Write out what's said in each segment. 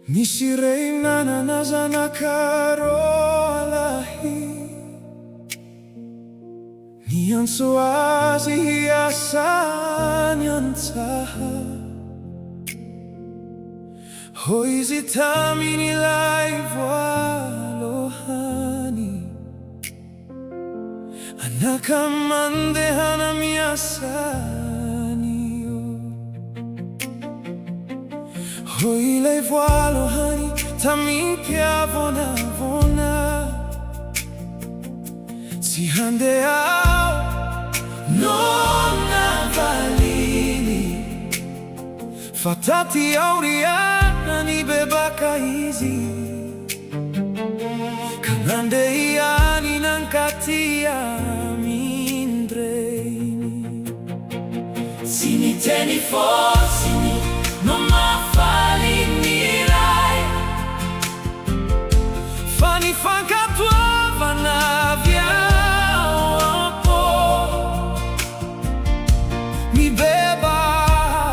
Nisy nanana zanaka lahy, Niantso azy hiasa ny an-tsaha. Hoy izy tamin'ilay voalohany, Anaka mandehana miasa anio. Hoy ilay voalohany tamim-piavonavona, tsy handeha no navaliny, fa taty aoriana nibebaka izy, ka nandeha ihany nankatỳ amin-drainy. Tsy ny teny fotsiny no mahafaly ny fa ny fankatoavana Mibebaha,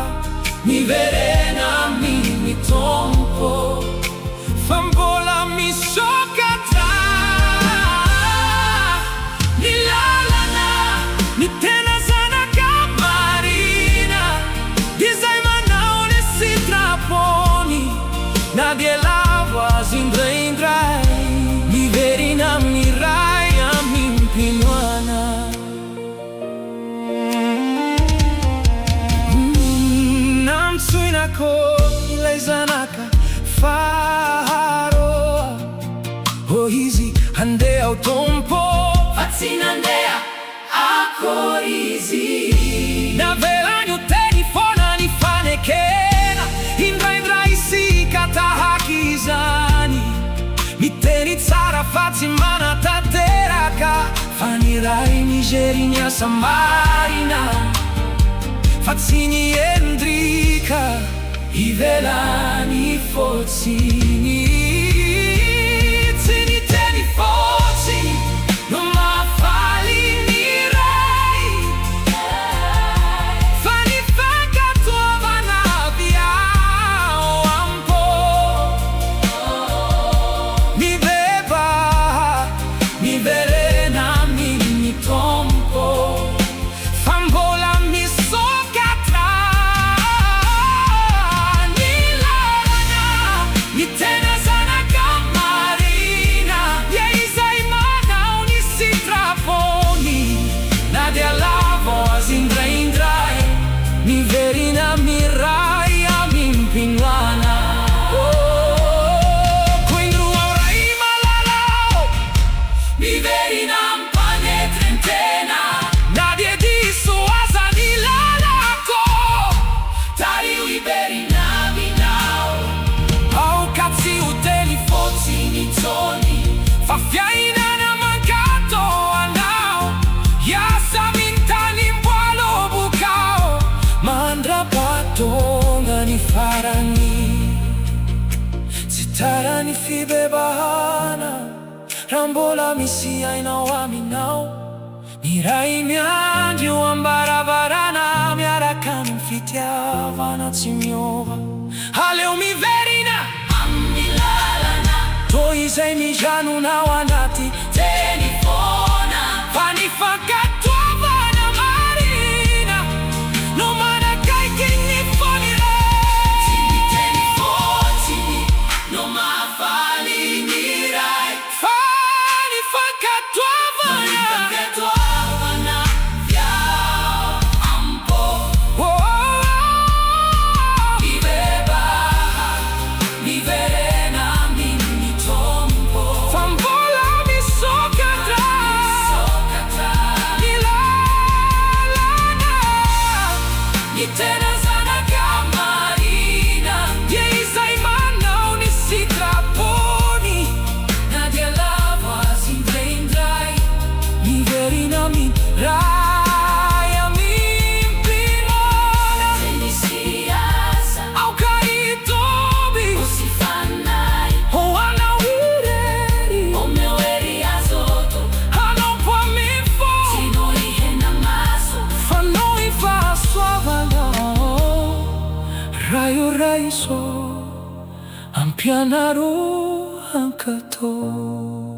miverena amin'ny tompo, fa mbola misokatra ny lalana, ny tena zanaka marina, izay manao ny sitrapony, na dia lavo azy indraindray, miverina amin'ny ray amim-pinoana. Ilay zanaka faharoa, ho izy handeha ho tompo, fa tsy nandeha akory izy. Navelany ho teny foana ny fanekena, indraindray isika tahaky izany, miteny tsara fa tsy manatanteraka, fa ny ray mijery miasa marina, fa tsy niendrika ivelany fotsiny. Tsy ny teny fotsiny no mahafaly ny ray, fa ny fankatoavana Mibebaha, miverena amin'ny tompo, fa mbola misokatra ny lalana, ny tena zanaka marina, dia izay manao ny sitrapony, na dia lavo azy indraindray, miverina amin'ny ray amim-pinoana. Miverina mpankatoa, na dia diso aza nilalako, tario iberina minao, ao ka tsy ho teny fotsiny intsony, fa fiainana mpankatoa anao, hiasa mintany mboalo bokao, mandra-batonga ny farany, tsy tara ny fibebahana, raha mbola misy ainao aminao, ny ray miandry eo ambaravarana, miaraka amin'ny fitiavana tsy miova. Aleo miverina amin'ny lalana, toy izay mijanonao anaty teny foana, fa ny fankatoavana marina no manakaiky ny fon'iray. Tsy ny teny fotsiny no mahafaly ny ray, fa ny fankatoavana ampo. Mibebaha, miverena amin'ny tompo, fa mbola misokatra ny lalana, ny tena zanaka marina, dia izay manao ny sitrapony, na dia lavo azy indraindray, miverina amin'ny ray amim-pinoana. Nisy hiasa aoka itoby, usifanay ho anao irery, omeo ery azoto, anao mpamifo, tsy no ihena maso, fa no ifahasoavana, raio raiso ampianaro hankatoa.